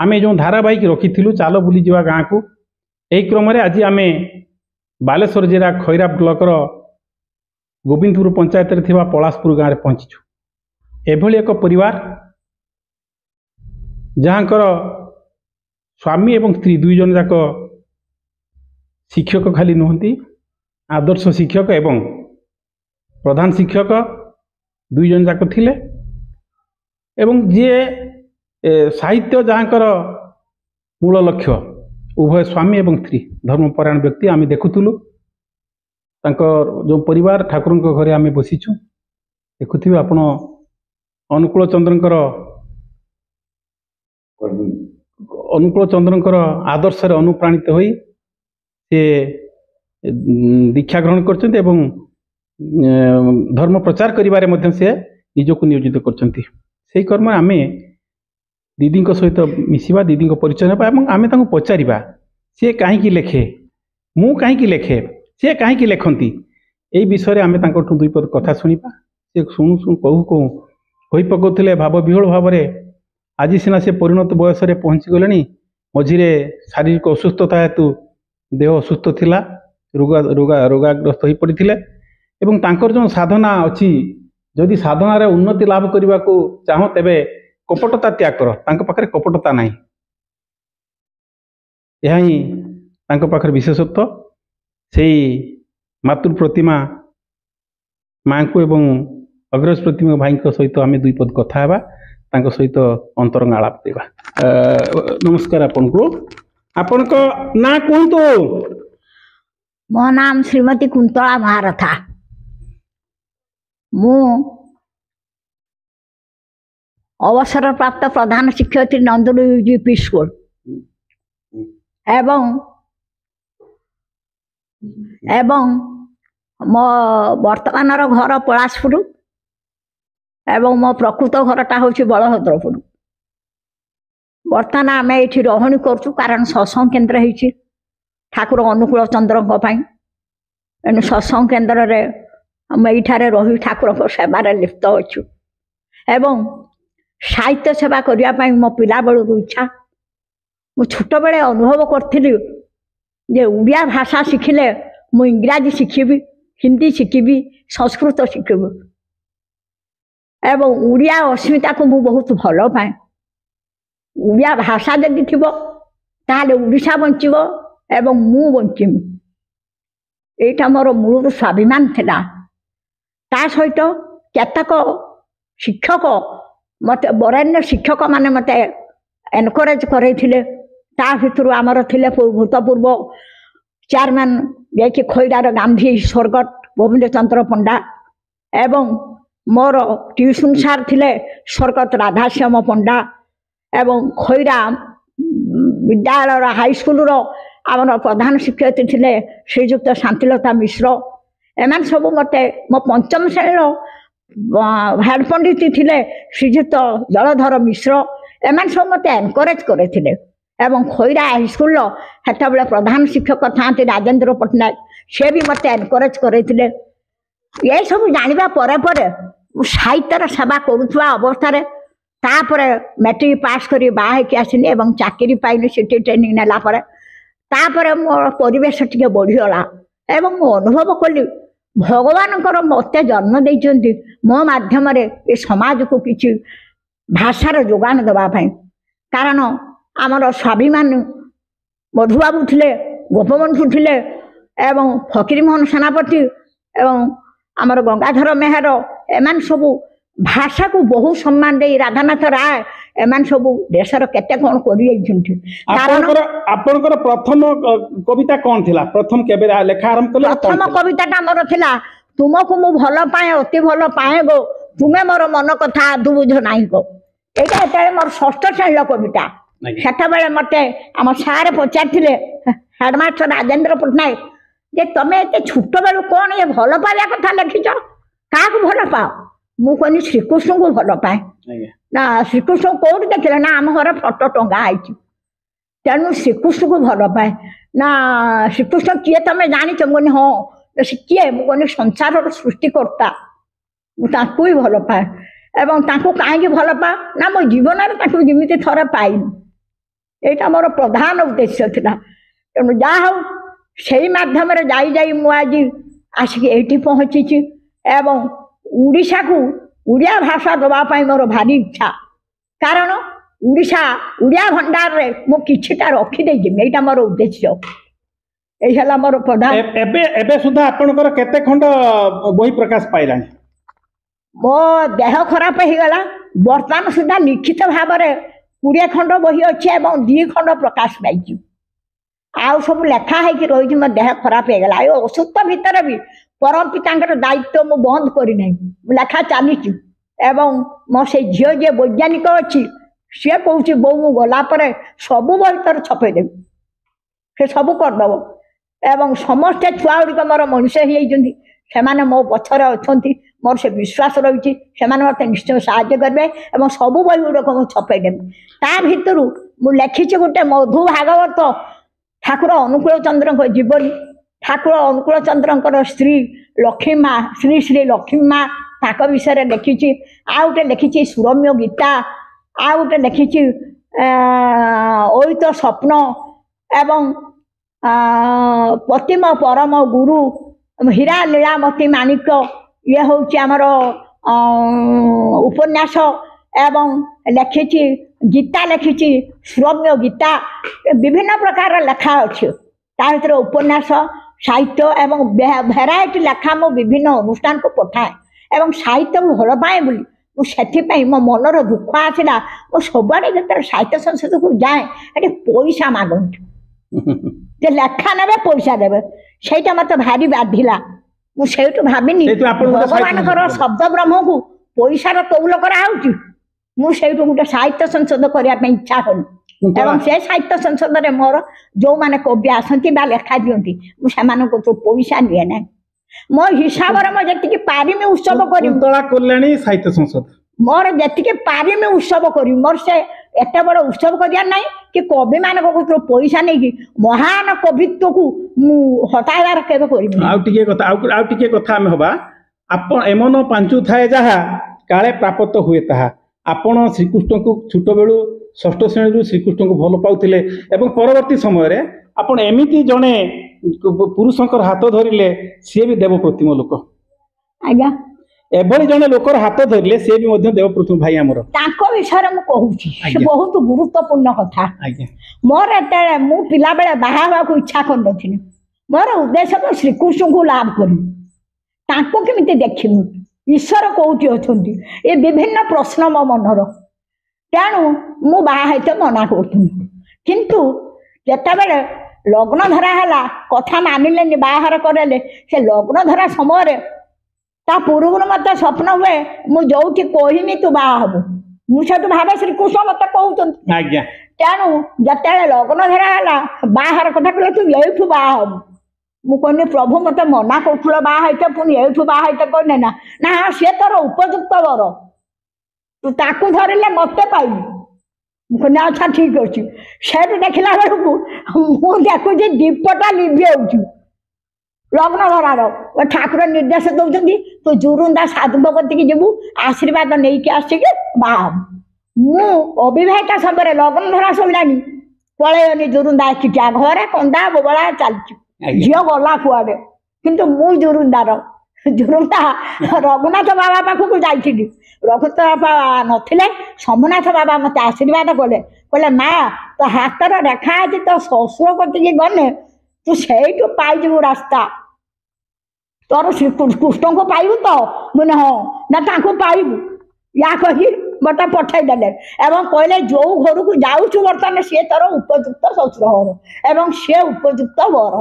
आमे जो धारावाहिक रखी चाल बुली जावा गाँ को यही क्रम आज आम बालेश्वर जिला खैरा ब्लॉकर गोविंदपुर पंचायत रे थिबा पलासपुर गाँव में पहुंचीचु। एभली एक परिवार जहाँकर स्वामी एवं स्त्री दुई जन जाक शिक्षक खाली नुहति आदर्श शिक्षक एवं प्रधान शिक्षक दुई जन जाक थिले एवं जी साहित्य जहाँकर मूल लक्ष्य उभय स्वामी एवं स्त्री धर्मपरायण व्यक्ति आम देखुलु जो परिवार ठाकुर घरे आम बसीचु देखुवे आपण अनुकूल चंद्रकर आदर्श अनुप्राणित हो दीक्षा ग्रहण कर धर्म प्रचार करिबारे से निजक नियोजित कर कर्म आम दीदी सहित मिसिबा दीदी परिचय ना आम पचारिबा सी कहीं लेखे मु कहीं लेखे सी कहीं लेखती यही विषय आम दुई पद कथा शुणा सी शुणु शुणु कहू कहू हो पकाउले भाव विह्वल भाव आज सीना से परिणत बयस पहुँची गले मझीरे शारीरिक असुस्थता हेतु देह असुस्थ थिला रोगाग्रस्त हो पड़ते एवं तांकर जो साधना अच्छी जदि साधनार उन्नति लाभ करने को चाह तेबे कपटता त्याग कर तांको पाखरे कपटता नहीं यह ही तांको पाखरे विशेषत्व से मातृ प्रतिमा माँ को एवं अग्रज प्रतिमा भाई सहित आम दुई पद कथा हेबा तांको सहित अंतरंग आलाप देवा। नमस्कार आपण को ना कहतु। मो नाम श्रीमती कुंतला महारथा। मु अवसर प्राप्त प्रधान शिक्षयित्री नंदुली यूपी स्कूल एवं मो वर्तमान घर पलासपुर एवं मो प्रकृत घरटा हूँ बलभद्रपुर। बर्तमान आम ये रहणी करूँ कारण सत्संग केन्द्र हो ठाकुर अनुकूल चंद्र एणु सत्संग केन्द्र आम ये रही ठाकुर सेवार लिप्त अच्छु एवं साहित्य सेवा करने मो पिला बेलू इच्छा मु छोट बेले अनुभव करी जे उड़िया भाषा शिखिले मु इंग्राजी शिखिबी हिंदी शिखिबी संस्कृत शिखिबी एवं उड़िया अस्मिता को मु बहुत भल पाए। उड़िया भाषा जदि थी ताले उड़ीसा बंचब एवं मु बंचमी यहाँ मोर मूल स्वाभिमान थिला। ता सहित केतक शिक्षक मत बरेण्य शिक्षक माने मते एनकरेज करैथिले ता भितर आमर थिले भूतपूर्व चेयरमैन जे खैरार गांधी स्वर्गत गोविंद चंद्र पंडा एवं मोर ट्यूशन सार थिले स्वर्गत राधाश्याम पंडा एवं खैरा विद्यालय हाईस्कूल आमर प्रधान शिक्षयित्री थिले श्रीजुक्त शांतिलता मिश्र एमान सब मते मो पंचम श्रेणी हेड पंडित थिले श्रीजुक्त जलधर मिश्र एमान सब मते एनकरेज करथिले एवं खैरा हाईस्कूल हेतबेले प्रधान शिक्षक थांती राजेंद्र पट्टनायक से भी मते एनकरेज करथिले। ये सब जानिबा परे परे साहित्यर सेवा करुवा अवस्था तापर मैट्रिक पास कर बाहर के आसनी एवं चाकरी पाइनी सिटी ट्रेनिंग नेला तापर मोर परिवेश टिके बढ़ीगला एवं मु अनुभव कली भगवान मत जन्म देइचंती मो माध्यम ये समाज को किसी भाषार जोगान देवाई कारण आमर स्वाभिमान मधुबाबू थिले गोपबंधु थिले एवं फकीरमोहन सेनापति एवं आमर गंगाधर मेहर एमान सबू भाषा को बहुत सम्मान दे राधानाथ राय एमान सब देशर केते कोन आपनकर प्रथम कविता कौन थिला प्रथम केबे लेखा आरंभ कले प्रथम कविताटा मोर थिला तुमको मु भल पाए अति भल पाए गो तुमे मोर मन कथा आदु बुझ नाही गो एटा एटा मोर षष्ठ श्रेणी कविता सेटा बेले मते हम सारे पचारथिले हेडमास्टर राजेंद्र पट्टनायक जे तमे एते छोट बेलू कोन ये भल पाया कथा लिखिछ का को भल पाओ मु कहनी श्रीकृष्ण को भल पाए ना श्रीकृष्ण कौट देखिले ना आम घर फटो टंगा आई तेणु श्रीकृष्ण को भल पाए ना श्रीकृष्ण किए तुम जाच मुझे हाँ किए मुझे संसार सृष्टिकर्ता ही भल पाए एवं कहीं भल पा ना मो जीवन जमी थे पाइनि এইটা মোর প্রধান উদ্দেশ্য ଥିଲା। তেমন যা হোক সেই মাধ্যমে যাই যাই মু আজ আসিকি এইটি পৌঁছিছি এবং ওড়িশাକୁ ଓଡ଼ିଆ ଭାଷା ଦେବା ପାଇଁ ମୋର ଭାରି ଇଚ୍ଛା। କାରଣ ଓଡ଼ିଆ ଭଣ୍ଡାରରେ ମୁଁ କିଛିଟା ରଖିଦେଇଯିବି, ଏଇଟା ମୋର ଉଦ୍ଦେଶ୍ୟ। ଏଇ ହେଲା ମୋର ପ୍ରଧାନ। ଏବେ ଏବେ ସୁଦ୍ଧା ଆପଣଙ୍କର କେତେ ଖଣ୍ଡ ବହି ପ୍ରକାଶ ପାଇଲାଣି? ମୋ ଦେହ ଖରାପ ହେଇଗଲା, ବର୍ତ୍ତମାନ ସୁଦ୍ଧା ଲିଖିତ ଭାବରେ 20 ଖଣ୍ଡ ବହି ଅଛି ଏବଂ 2 ଖଣ୍ଡ ପ୍ରକାଶ ପାଇଛି। ଆଉ ସବୁ ଲେଖା ହେଇକି ରହିଛି, ମୋ ଦେହ ଖରାପ ହେଇଗଲା। ଏ ଅସୁସ୍ଥ ଭିତରେ ବି ପରମ ପିତାଙ୍କର ଦାୟିତ୍ୱ ମୁଁ ବନ୍ଦ କରିନାହିଁ, ମୁଁ ଲେଖା ଚାଲିଛି। ଏବଂ ମୋ ସେ ଝିଅ ଯିଏ ବୈଜ୍ଞାନିକ ଅଛି ସିଏ କହୁଛି ବୋଉ ମୁଁ ଗଲା ପରେ ସବୁ ବହି ତୋର ଛପେଇଦେବି, ସେ ସବୁ କରିଦେବ। ଏବଂ ସମସ୍ତେ ଛୁଆ ଗୁଡ଼ିକ ମୋର ମଣିଷ ହେଇଯାଇଛନ୍ତି, ସେମାନେ ମୋ ପଛରେ ଅଛନ୍ତି, ମୋର ସେ ବିଶ୍ୱାସ ରହିଛି ସେମାନେ ମୋତେ ନିଶ୍ଚୟ ସାହାଯ୍ୟ କରିବେ ଏବଂ ସବୁ ବହି ଗୁଡ଼ିକ ମୁଁ ଛପେଇଦେବି। ତା ଭିତରୁ ମୁଁ ଲେଖିଛି ଗୋଟେ ମଧୁ ଭାଗବତ ଠାକୁର ଅନୁକୂଳ ଚନ୍ଦ୍ରଙ୍କ ଜୀବନୀ, ଠାକୁର ଅନୁକୂଳ ଚନ୍ଦ୍ରଙ୍କର ସ୍ତ୍ରୀ ଲକ୍ଷ୍ମୀ ମା, ଶ୍ରୀ ଶ୍ରୀ ଲକ୍ଷ୍ମୀ ମା, ତାଙ୍କ ବିଷୟରେ ଲେଖିଛି। ଆଉ ଗୋଟେ ଲେଖିଛି ସୁରମ୍ୟ ଗୀତା, ଆଉ ଗୋଟେ ଲେଖିଛି ଐତ ସ୍ୱପ୍ନ ଏବଂ ପତିମ ପରମ ଗୁରୁ, ହୀରା ଲୀଳାମତି ମାଣିକ୍ୟ, ଇଏ ହେଉଛି ଆମର ଉପନ୍ୟାସ। ଏବଂ ଲେଖିଛି ଗୀତା, ଲେଖିଛି ସୁରମ୍ୟ ଗୀତା, ବିଭିନ୍ନ ପ୍ରକାର ଲେଖା ଅଛି। ତା ଭିତରେ ଉପନ୍ୟାସ, ସାହିତ୍ୟ ଏବଂ ଭେରାଇଟି ଲେଖା ମୁଁ ବିଭିନ୍ନ ଅନୁଷ୍ଠାନକୁ ପଠାଏ ଏବଂ ସାହିତ୍ୟକୁ ଭଲ ପାଏ ବୋଲି ମୁଁ ସେଥିପାଇଁ ମୋ ମନର ଦୁଃଖ ଆସିଲା। ମୁଁ ସବୁଆଡ଼େ ଯେତେବେଳେ ସାହିତ୍ୟ ସଂସଦକୁ ଯାଏ ଏଠି ପଇସା ମାଗନ୍ତି, ଯେ ଲେଖା ନେବେ ପଇସା ଦେବେ, ସେଇଟା ମୋତେ ଭାରି ବାଧିଲା। ମୁଁ ସେଇଠୁ ଭାବିନି ଭଗବାନଙ୍କର ଶବ୍ଦ ବ୍ରହ୍ମକୁ ପଇସାର ତଉଲ କରାହେଉଛି। ମୁଁ ସେଇଠୁ ଗୋଟେ ସାହିତ୍ୟ ସଂସଦ କରିବା ପାଇଁ ଇଚ୍ଛା କଲି ଏବଂ ସେ ସାହିତ୍ୟ ସଂସଦରେ ମୋର ଯେଉଁମାନେ କବି ଆସନ୍ତି ବା ଲେଖା ଦିଅନ୍ତି ମୁଁ ସେମାନଙ୍କୁ ପଇସା ନିଏ ନାହିଁ। ମୋ ହିସାବରେ ମୁଁ ଯେତିକି ପାରିମି ଉତ୍ସବ କରିବି, ସାହିତ୍ୟ ସଂସଦ ମୋର ଯେତିକି ପାରିମି ଉତ୍ସବ କରିବି। ମୋର ସେ ଏତେ ବଡ଼ ଉତ୍ସବ କରିବାର ନାହିଁ କି କବିମାନଙ୍କ କତରୁ ପଇସା ନେଇକି ମହାନ କବିତ୍ୱକୁ ମୁଁ ହଟାଇବାର କେବେ କରିବି। ଆଉ ଟିକେ କଥା ଆମେ ହବା। ଆପଣ ଏମନ ପାଞ୍ଚୁ ଥାଏ ଯାହା କାଳେ ପ୍ରାପ୍ତ ହୁଏ ତାହା। ଆପଣ ଶ୍ରୀକୃଷ୍ଣଙ୍କୁ ଛୋଟ ବେଳୁ ଷଷ୍ଠ ଶ୍ରେଣୀରୁ ଶ୍ରୀକୃଷ୍ଣଙ୍କୁ ଭଲ ପାଉଥିଲେ ଏବଂ ପରବର୍ତ୍ତୀ ସମୟରେ ଆପଣ ଏମିତି ଜଣେ ପୁରୁଷଙ୍କର ହାତ ଧରିଲେ ସିଏ ବି ଦେବ ପ୍ରତିମ ଲୋକ। ଆଜ୍ଞା, ଏଭଳି ଜଣେ ଲୋକର ହାତ ଧରିଲେ ସିଏ ବି ମଧ୍ୟ ଦେବ ପ୍ରତିମ ଭାଇ ଆମର। ତାଙ୍କ ବିଷୟରେ ମୁଁ କହୁଛି, ସେ ବହୁତ ଗୁରୁତ୍ୱପୂର୍ଣ୍ଣ କଥା। ଆଜ୍ଞା, ମୋର ଏତେବେଳେ ମୁଁ ପିଲାବେଳେ ବାହା ହେବାକୁ ଇଚ୍ଛା କରିନଥିଲି। ମୋର ଉଦ୍ଦେଶ୍ୟ ମୁଁ ଶ୍ରୀକୃଷ୍ଣଙ୍କୁ ଲାଭ କରିବି, ତାଙ୍କୁ କେମିତି ଦେଖିବି, ଈଶ୍ୱର କୋଉଠି ଅଛନ୍ତି, ଏ ବିଭିନ୍ନ ପ୍ରଶ୍ନ ମୋ ମନର। ତେଣୁ ମୁଁ ବାହା ହେଇତେ ମନା କରୁଥିଲି। କିନ୍ତୁ ଯେତେବେଳେ ଲଗ୍ନ ଧରା ହେଲା, କଥା ମାନିଲେନି, ବାହାଘର କରେଇଲେ, ସେ ଲଗ୍ନ ଧରା ସମୟରେ ତା ପୂର୍ବରୁ ମୋତେ ସ୍ୱପ୍ନ ହୁଏ ମୁଁ ଯୋଉଠି କହିମି ତୁ ବାହା ହବୁ, ମୁଁ ସେଠୁ ଭାବେ ଶ୍ରୀକୃଷ୍ଣ ମୋତେ କହୁଛନ୍ତି। ଆଜ୍ଞା, ତେଣୁ ଯେତେବେଳେ ଲଗ୍ନ ଧରା ହେଲା, ବାହାଘର କଥା କହିଲେ ତୁ ଏଇଠୁ ବାହା ହବୁ। ମୁଁ କହିଲି ପ୍ରଭୁ ମୋତେ ମନା କରୁଥିଲ ବାହା ହେଇତେ, ପୁଣି ଏଇଠୁ ବାହା ହେଇତେ କହିଲେ ନା। ନା ସିଏ ତୋର ଉପଯୁକ୍ତ ବର, ତୁ ତାକୁ ଧରିଲେ ମୋତେ ପାଇବୁ। ମୁଁ କହିଲି ଆଚ୍ଛା ଠିକ ଅଛି। ସେଠୁ ଦେଖିଲା ବେଳକୁ ମୁଁ ଦେଖୁଛି ଦୀପଟା ଲିଭି ଯାଉଛି ଲଗ୍ନ ଧରାର। ଠାକୁର ନିର୍ଦ୍ଦେଶ ଦଉଛନ୍ତି ତୁ ଜୁରୁନ୍ଦା ସାଧୁଙ୍କ କତିକି ଯିବୁ, ଆଶୀର୍ବାଦ ନେଇକି ଆସିକି ବାହା ହବୁ। ମୁଁ ଅବିବାହିତା ସମୟରେ ଲଗ୍ନ ଧରା ସରିଲାନି, ପଳେଇନି ଜୁରୁନ୍ଦା ଏକିଟିଆ, ଘରେ କନ୍ଦା ବୋବଳା ଚାଲିଛି, ଝିଅ ଗଲା କୁଆଡେ। କିନ୍ତୁ ମୁଁ ଜୁରୁନ୍ଦା ରଘୁନାଥ ବାବା ପାଖକୁ ଯାଇଥିଲି। ରଘୁନାଥ ବାବା ନଥିଲେ, ସୋମନାଥ ବାବା ମୋତେ ଆଶୀର୍ବାଦ କଲେ, କହିଲେ ମା ତୋ ହାତର ରେଖା ଅଛି, ତୋ ଶ୍ୱଶୁର କତିକି ଗଲେ ତୁ ସେଇଠୁ ପାଇଯିବୁ ରାସ୍ତା, ତୋର ଶ୍ରୀକୃଷ୍ଣଙ୍କୁ ପାଇବୁ ତ। ମୁଁ ହଁ, ନା ତାଙ୍କୁ ପାଇବୁ। ୟା କହି ମୋତେ ପଠେଇଦେଲେ ଏବଂ କହିଲେ ଯୋଉ ଘରକୁ ଯାଉଛୁ ବର୍ତ୍ତମାନ ସିଏ ତୋର ଉପଯୁକ୍ତ ଶ୍ୱଶୁର ଘର ଏବଂ ସିଏ ଉପଯୁକ୍ତ ବର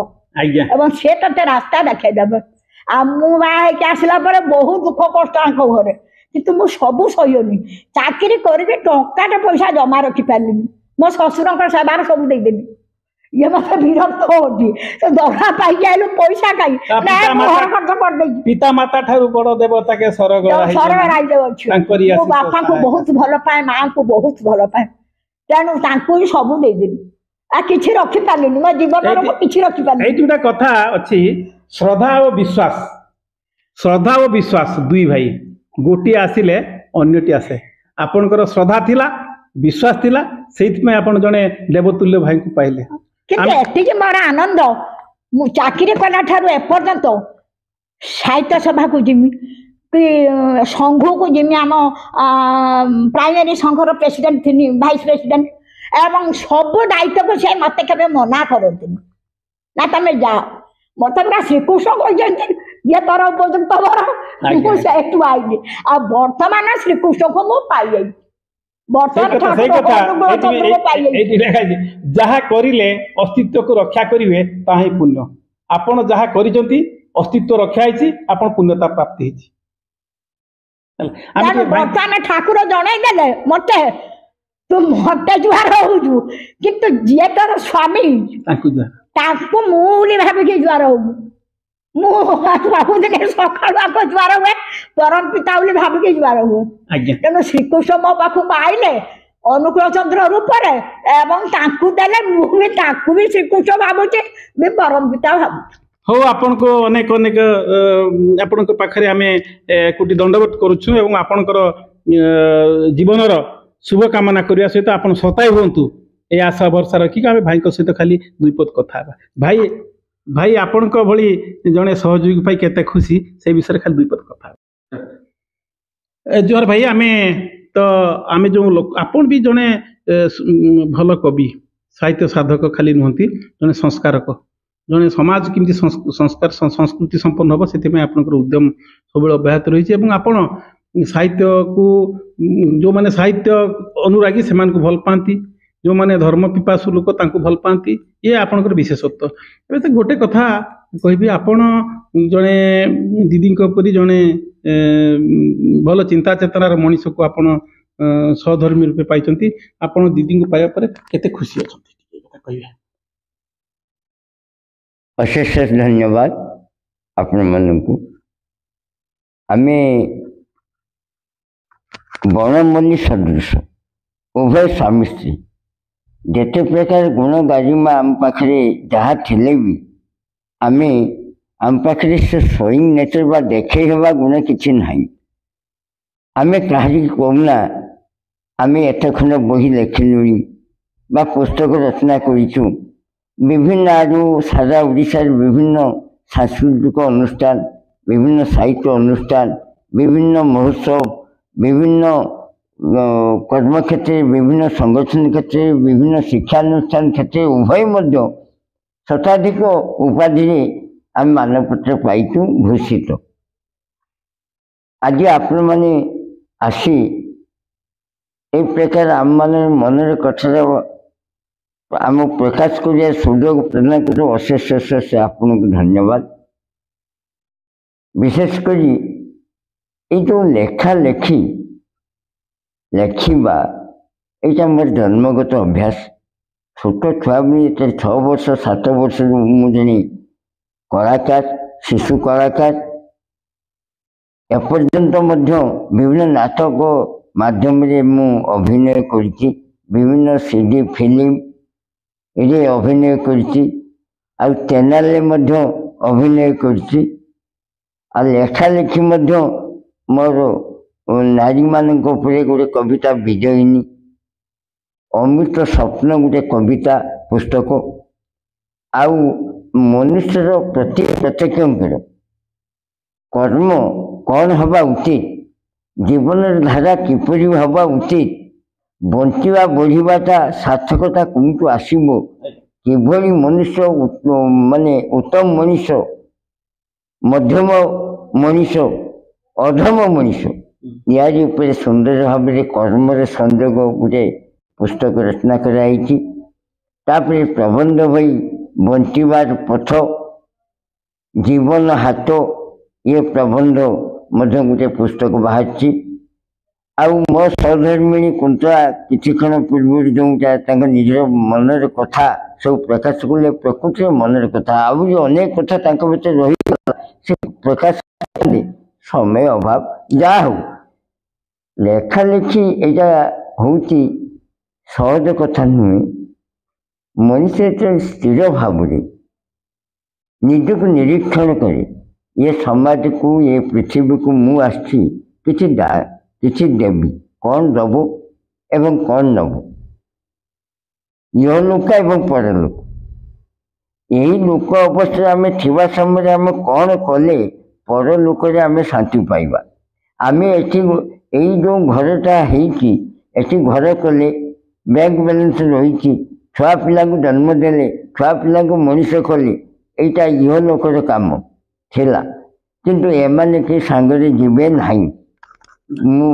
ଏବଂ ସିଏ ତୋତେ ରାସ୍ତା ଦେଖେଇଦେବେ। ଆଉ ମୁଁ ବାହା ହେଇକି ଆସିଲା ପରେ ବହୁତ ଦୁଃଖ କଷ୍ଟ ଆଙ୍କ ଘରେ, କିନ୍ତୁ ମୁଁ ସବୁ ସହିନି। ଚାକିରି କରିକି ଟଙ୍କାଟେ ପଇସା ଜମା ରଖିପାରିଲିନି, ମୋ ଶ୍ୱଶୁରଙ୍କ ସେବାରେ ସବୁ ଦେଇଦେଲି। ଇଏ ମୋତେ ବିରକ୍ତ ହଉଛି, ଦରମା ପାଇକି ଆଇଲୁ ପଇସା କାଇଁ, ଘର ଖର୍ଚ୍ଚ କରିଦେଇଛି। ପିତା ମାତା ଠାରୁ ବଡ ଦେବତା କେ ସରଗ ରାଇଜ ଅଛି। ମୋ ବାପାଙ୍କୁ ବହୁତ ଭଲ ପାଏ, ମାଆଙ୍କୁ ବହୁତ ଭଲ ପାଏ, ତେଣୁ ତାଙ୍କୁ ହିଁ ସବୁ ଦେଇଦେଲି। ଆଉ କିଛି ରଖିପାରିଲିନି, ମୋ ଜୀବନରେ ମୁଁ କିଛି ରଖିପାରିଲିନି। ଏଇଠି ଗୋଟେ କଥା ଅଛି, ଶ୍ରଦ୍ଧା ଓ ବିଶ୍ୱାସ। ଶ୍ରଦ୍ଧା ଓ ବିଶ୍ୱାସ ଦୁଇ ଭାଇ, ଗୋଟିଏ ଆସିଲେ ଅନ୍ୟଟି ଆସେ। ଆପଣଙ୍କର ଶ୍ରଦ୍ଧା ଥିଲା विश्वास थिला सेइथमे आपण जणे देवतुल्य भाई को पाइले କିନ୍ତୁ ଏତିକି ମୋର ଆନନ୍ଦ ମୁଁ ଚାକିରି କଲା ଠାରୁ ଏପର୍ଯ୍ୟନ୍ତ ସାହିତ୍ୟ ସଭାକୁ ଯିମି କି ସଂଘକୁ ଯିମି ଆମ ପ୍ରାଇମେରୀ ସଂଘର ପ୍ରେସିଡେଣ୍ଟ ଥିନି ଭାଇସ୍ ପ୍ରେସିଡେଣ୍ଟ ଏବଂ ସବୁ ଦାୟିତ୍ୱକୁ ସେ ମୋତେ କେବେ ମନା କରନ୍ତିନି ନା ତମେ ଯାଅ ମୋତେ ପୁରା ଶ୍ରୀକୃଷ୍ଣ କହିଛନ୍ତି ଇଏ ତୋର ଉପଯୁକ୍ତ ବର ମୁଁ ସେଇଠୁ ଆଇଲି ଆଉ ବର୍ତ୍ତମାନ ଶ୍ରୀକୃଷ୍ଣକୁ ମୁଁ ପାଇଯାଇଛି जहा करिले अस्तित्व को रक्षा करिवे ताही पुण्य आपण जहा करिसंती अस्तित्व रक्षा होईची आपण पुण्यता प्राप्त होईची वर्तमान ठाकुर जणाई देले मते तू मते जुहार होउजु किंतु जे तोर स्वामी ताकू मूली भाबी जुहार होउ मु बाबू देखे सकाळ आको जुहार हुए परम पिता बोली भाबी जुहार हुए तेणु श्रीकृष्ण मो पाखु आइले अनुकूल चंद्र रूप एवं देले मुझे भी श्रीकृष्ण भावुचे भी परम पिता भावु हो आपण को अनेक अनेक आपण को पाखरे आमे कोटि दंडवत करूछु एवं आपणकर जीवनर शुभ कामना करिया सहित आपण सताई होंतु ए आशा भरसा रखी आमे भाई को सहित खाली दुई पद कथा भाई भाई आपण को भली जने सहयोगी पाई केते खुशी से विषय खाली दुई पद कथा जोहर भाई आमे तो आमे जो आपण भी जने भल कवि साहित्य साधक खाली नुहंती जने संस्कारक जने समाज किमती संस्कार संस्कृति संपन्न हम से आपनकर उद्यम सब अब्याहत रही है आपण साहित्य को जो माने साहित्य अनुरागी से भल पाती जो माने धर्म पिपासु लोक तांको भल पाती ये आपनकर विशेषत्व एबे तो गोटे कथा कहबी आपण जने दीदी परी जने भल चिंता चेतनार मनीष को आपण सहधर्मी रूपे पाइचंती आपण दीदी को पाया पर केते खुशी अछंती कहबे अशेष धन्यवाद आपण मन को आमे बनमल्ली सदृश उभय स्वामी स्त्री जेते प्रकार गुण गारिमा आम पाखरे जहाँ थिले भी आमे आम पाखरे से शोइंग नेचर बा देखे हेबा गुण किछि नाही आमे काहरी कोमना आमे एते खंड बही लेखिलुनी बा पुस्तक रचना करिछु विभिन्न आडू सारा ओडिशा विभिन्न सांस्कृतिक अनुष्ठान विभिन्न साहित्य अनुष्ठान विभिन्न महोत्सव विभिन्न कर्म क्षेत्र विभिन्न संगठन क्षेत्र विभिन्न शिक्षानुष्ठान क्षेत्र उभय मध्य शताधिक उपाधि आम मानपत्र पाइचु भूषित आज आपण मैंने आसी ए प्रकार आम मान मनर कथार आम प्रकाश करिया सुयोग प्रदान कर अशेष अशेष आपन को धन्यवाद विशेषकर ये जो लेखा लेखी लेखा यहाँ मोर जन्मगत अभ्यास छोट छुआ भी 6 वर्ष 7 वर्ष मुझे कलाकार शिशु कलाकार एपर्यंत विभिन्न नाटक माध्यम मु अभिनय करिछि विभिन्न सीडी फिल्म ये अभिनय करिछि आ चैनल अभिनय करिछि आ लेखा लेखि मोर नारी मान गोटे कविता विजयिनी अमृत स्वप्न गोटे कविता पुस्तक आउ मनुष्यर प्रत्येक कर्म कौन हवा उचित जीवन धारा किपरि हवा उचित बंचिवा बढ़िबाटा सार्थकता कोठु आसीबो किभली मनुष्य माने उत्तम मनुष्य मध्यम मनुष्य अधम मनुष्य यारी उपरे सुंदर भाव कर्म संयोग गोटे पुस्तक रचना कराई तापरे प्रबंध भई बंचिबार पथ जीवन हाथ ये प्रबंध मध्य गोटे पुस्तक बाहर आउ मो सहधर्मिणी कुंतला किछि क्षण पूर्व जो निजर मनर कथा सब प्रकाश कले प्रकृति मनर कथा आउ अनेक कथा भीतर रही से प्रकाश समय अभाव जा हो लेखा लेखी यहाँ हूँ सहज कथा नुहे मनुष्य स्थिर भाव निजक निरीक्षण करे ये समाज को ये पृथ्वी को मु आसी किछि देवी कौन दबो ଏବଂ କ'ଣ ନେବୁ ଇହଲୋକ ଏବଂ ପରଲୋକ। ଏହି ଲୋକ ଅବସ୍ଥାରେ ଆମେ ଥିବା ସମୟରେ ଆମେ କ'ଣ କଲେ ପରଲୋକରେ ଆମେ ଶାନ୍ତି ପାଇବା। ଆମେ ଏଠି ଏଇ ଯେଉଁ ଘରଟା ହେଇଛି ଏଠି ଘର କଲେ ବ୍ୟାଙ୍କ ବାଲାନ୍ସ ରହିଛି, ଛୁଆ ପିଲାଙ୍କୁ ଜନ୍ମ ଦେଲେ, ଛୁଆ ପିଲାଙ୍କୁ ମଣିଷ କଲେ, ଏଇଟା ଇହଲୋକର କାମ ଥିଲା। କିନ୍ତୁ ଏମାନେ କେହି ସାଙ୍ଗରେ ଯିବେ ନାହିଁ।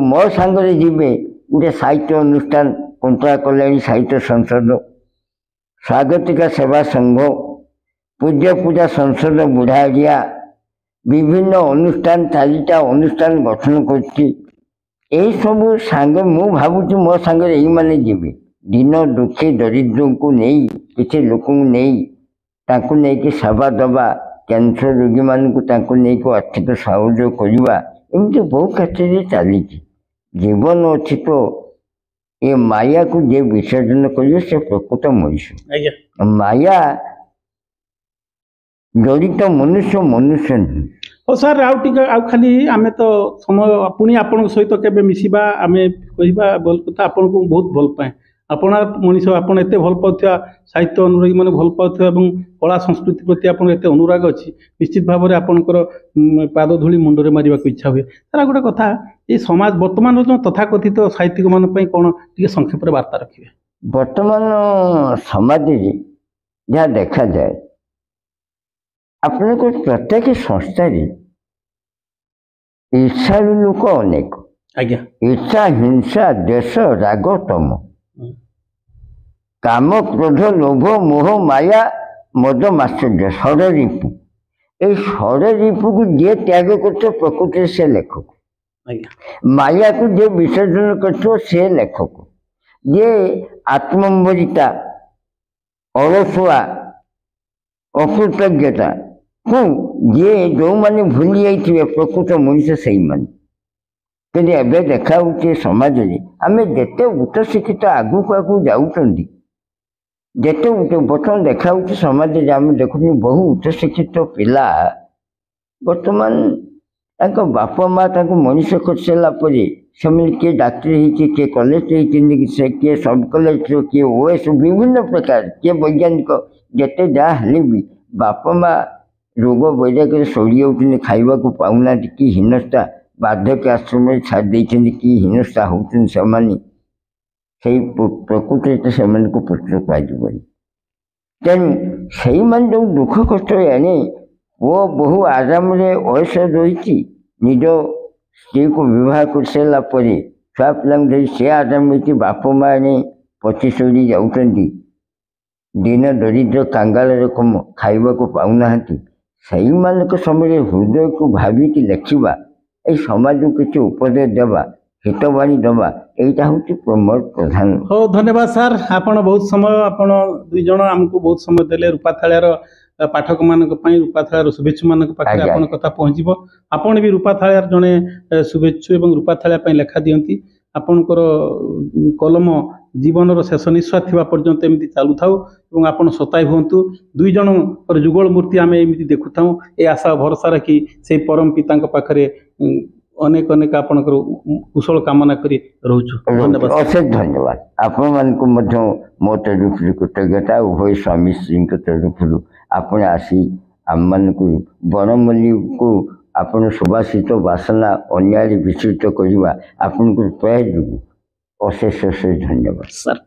ମୋ ସାଙ୍ଗରେ ଯିବେ ଗୋଟେ ସାହିତ୍ୟ ଅନୁଷ୍ଠାନ କଣ୍ଟ୍ରା କଲ୍ୟାଣୀ ସାହିତ୍ୟ ସଂସଦ, ସ୍ୱାଗତିକା ସେବା ସଂଘ, ପୂଜ୍ୟ ପୂଜା ସଂସଦ ବୁଢ଼ାଡ଼ିଆ, ବିଭିନ୍ନ ଅନୁଷ୍ଠାନ 4ଟା ଅନୁଷ୍ଠାନ ଗଠନ କରୁଛି। ଏହିସବୁ ସାଙ୍ଗ ମୁଁ ଭାବୁଛି ମୋ ସାଙ୍ଗରେ ଏଇମାନେ ଯିବେ। ଦିନ ଦୁଃଖୀ ଦରିଦ୍ରଙ୍କୁ ନେଇ କିଛି ଲୋକଙ୍କୁ ନେଇ ତାଙ୍କୁ ନେଇକି ସେବା ଦେବା, କ୍ୟାନ୍ସର ରୋଗୀମାନଙ୍କୁ ତାଙ୍କୁ ନେଇକି ଆର୍ଥିକ ସହଯୋଗ କରିବା, ଏମିତି ବହୁ କ୍ଷେତ୍ରରେ ଚାଲିଛି। ଜୀବନ ଅଛି ତ ଏ ମାୟାକୁ ଯିଏ ବିସର୍ଜନ କରିବ ସେ ପ୍ରକୃତ ମଣିଷ। ମାୟା ଜଡ଼ିତ ମନୁଷ୍ୟ ନୁହେଁ। ହଉ ସାର୍, ଆଉ ଟିକେ ଆଉ ଖାଲି ଆମେ ତ ସମୟ ପୁଣି ଆପଣଙ୍କ ସହିତ କେବେ ମିଶିବା, ଆମେ କହିବା ଭଲ କଥା। ଆପଣଙ୍କୁ ବହୁତ ଭଲ ପାଏ, ଆପଣ ମଣିଷ, ଆପଣ ଏତେ ଭଲ ପାଉଥିବା ସାହିତ୍ୟ ଅନୁରାଗୀ ମାନେ ଭଲ ପାଉଥିବା ଏବଂ କଳା ସଂସ୍କୃତି ପ୍ରତି ଆପଣଙ୍କ ଏତେ ଅନୁରାଗ ଅଛି, ନିଶ୍ଚିତ ଭାବରେ ଆପଣଙ୍କର ପାଦ ଧୂଳି ମୁଣ୍ଡରେ ମାରିବାକୁ ଇଚ୍ଛା ହୁଏ। ସାର୍ ଗୋଟେ କଥା, ଏଇ ସମାଜ ବର୍ତ୍ତମାନର ଯେଉଁ ତଥାକଥିତ ସାହିତ୍ୟିକମାନଙ୍କ ପାଇଁ କ'ଣ ଟିକେ ସଂକ୍ଷେପରେ ବାର୍ତ୍ତା ରଖିବେ? ବର୍ତ୍ତମାନ ସମାଜରେ ଯାହା ଦେଖାଯାଏ, ଆପଣଙ୍କ ପ୍ରତ୍ୟେକ ସଂସ୍ଥାରେ ଈର୍ଷାଳୁ ଲୋକ ଅନେକ। ଆଜ୍ଞା। ଈର୍ଷା, ହିଂସା, ଦ୍ୱେଷ, ରାଗ, ତମ, କାମ, କ୍ରୋଧ, ଲୋଭ, ମୋହ, ମାୟା, ମଦ, ମାତ୍ସର୍ଯ୍ୟ, ଷଡ଼ରିପୁ। এই ଷଡ଼ରିପୁକୁ ଯିଏ ତ୍ୟାଗ କରୁଥିବ ପ୍ରକୃତିରେ ସେ ଲେଖକ। ମାୟାକୁ ଯିଏ ବିସର୍ଜନ କରୁଥିବ ସେ ଲେଖକ। ଯିଏ ଆତ୍ମମ୍ବରିତା, ଅଳସୁଆ, ଅକୃତଜ୍ଞତା କୁ ଯିଏ ଯେଉଁମାନେ ଭୁଲି ଯାଇଥିବେ ପ୍ରକୃତ ମଣିଷ ସେଇମାନେ। କିନ୍ତୁ ଏବେ ଦେଖାହେଉଛି ସମାଜରେ ଆମେ ଯେତେ ଉଚ୍ଚ ଶିକ୍ଷିତ ଆଗକୁ ଯାଉଛନ୍ତି, ଯେତେ ବର୍ତ୍ତମାନ ଦେଖାହେଉଛି ସମାଜରେ ଆମେ ଦେଖୁଛୁ ବହୁ ଉଚ୍ଚ ଶିକ୍ଷିତ ପିଲା ବର୍ତ୍ତମାନ ତାଙ୍କ ବାପା ମା ତାଙ୍କୁ ମଣିଷ କରିସାରିଲା ପରେ ସେମାନେ କିଏ ଡାକ୍ତର ହେଇଛି, କିଏ କଲେକ୍ଟର ହେଇଛନ୍ତି, ସେ କିଏ ସବ୍ କଲେକ୍ଟର, କିଏ OS, ବିଭିନ୍ନ ପ୍ରକାର, କିଏ ବୈଜ୍ଞାନିକ, ଯେତେ ଯାହା ହେଲେ ବି ବାପା ମା ରୋଗ ବୈରାଗ୍ୟରେ ସରି ଯାଉଛନ୍ତି, ଖାଇବାକୁ ପାଉନାହାନ୍ତି, କି ହୀନସ୍ତା, ବାର୍ଦ୍ଧକ୍ୟ ଆଶ୍ରମରେ ଛାଡ଼ି ଦେଇଛନ୍ତି, କି ହୀନସ୍ତା ହେଉଛନ୍ତି ସେମାନେ। ସେଇ ପ୍ରକୃତିରେ ତ ସେମାନଙ୍କୁ ପୁତ୍ର କୁହାଯିବନି। ତେଣୁ ସେଇମାନେ ଯେଉଁ ଦୁଃଖ କଷ୍ଟ ଆଣେ, ପୁଅ ବହୁ ଆରାମରେ ବୟସ ରହିଛି, ନିଜ ସ୍ତ୍ରୀକୁ ବିବାହ କରିସାରିଲା ପରେ ଛୁଆ ପିଲାଙ୍କୁ ଧରି ସେ ଆରାମ ହେଇଛି, ବାପ ମା ଆଣି ପଚି ସଢ଼ି ଯାଉଛନ୍ତି, ଦିନ ଦରିଦ୍ର କାଙ୍ଗାଳ ରକମ ଖାଇବାକୁ ପାଉନାହାନ୍ତି। ସେଇମାନଙ୍କ ସମୟରେ ହୃଦୟକୁ ଭାବିକି ଲେଖିବା, ଏଇ ସମାଜକୁ କିଛି ଉପଦେଶ ଦେବା, ହିତବାଣୀ ଦେବା, ଏଇଟା ହେଉଛି ମୋର ପ୍ରଧାନ। ହଉ, ଧନ୍ୟବାଦ ସାର୍। ଆପଣ ବହୁତ ସମୟ, ଆପଣ ଦୁଇ ଜଣ ଆମକୁ ବହୁତ ସମୟ ଦେଲେ। ରୂପାଥାଳିଆର ପାଠକମାନଙ୍କ ପାଇଁ, ରୂପାଥାଳିଆର ଶୁଭେଚ୍ଛୁମାନଙ୍କ ପାଖରେ ଆପଣଙ୍କ କଥା ପହଞ୍ଚିବ। ଆପଣ ବି ରୂପାଥାଳିଆର ଜଣେ ଶୁଭେଚ୍ଛୁ ଏବଂ ରୂପାଥାଳିଆ ପାଇଁ ଲେଖା ଦିଅନ୍ତି। ଆପଣଙ୍କର କଲମ ଜୀବନର ଶେଷ ନିଶ୍ୱାସ ଥିବା ପର୍ଯ୍ୟନ୍ତ ଏମିତି ଚାଲୁଥାଉ ଏବଂ ଆପଣ ସତାଇ ହୁଅନ୍ତୁ। ଦୁଇ ଜଣଙ୍କର ଯୁଗଳ ମୂର୍ତ୍ତି ଆମେ ଏମିତି ଦେଖୁଥାଉ, ଏ ଆଶା ଭରସା ରଖି ସେଇ ପରମ ପିତାଙ୍କ ପାଖରେ ଅନେକ ଅନେକ ଆପଣଙ୍କର କୁଶଳ କାମନା କରି ରହୁଛୁ। ଧନ୍ୟବାଦ, ଅଶେଷ ଧନ୍ୟବାଦ। ଆପଣମାନଙ୍କୁ ମଧ୍ୟ ମୋ ତରଫରୁ କୃତଜ୍ଞତା। ଉଭୟ ସ୍ୱାମୀ ସ୍ତ୍ରୀଙ୍କ ତରଫରୁ ଆପଣ ଆସି ଆମମାନଙ୍କୁ ବନମଲ୍ଲୀକୁ ଆପଣ ସୁବାସିତ ବାସନା ଅନ୍ୟାୟରେ ବିସ୍ତୃତ କରିବା ଆପଣଙ୍କୁ ପ୍ରୟାସ ଯୋଗୁଁ ଅଶେଷ ଅଶେଷ ଧନ୍ୟବାଦ ସାର୍।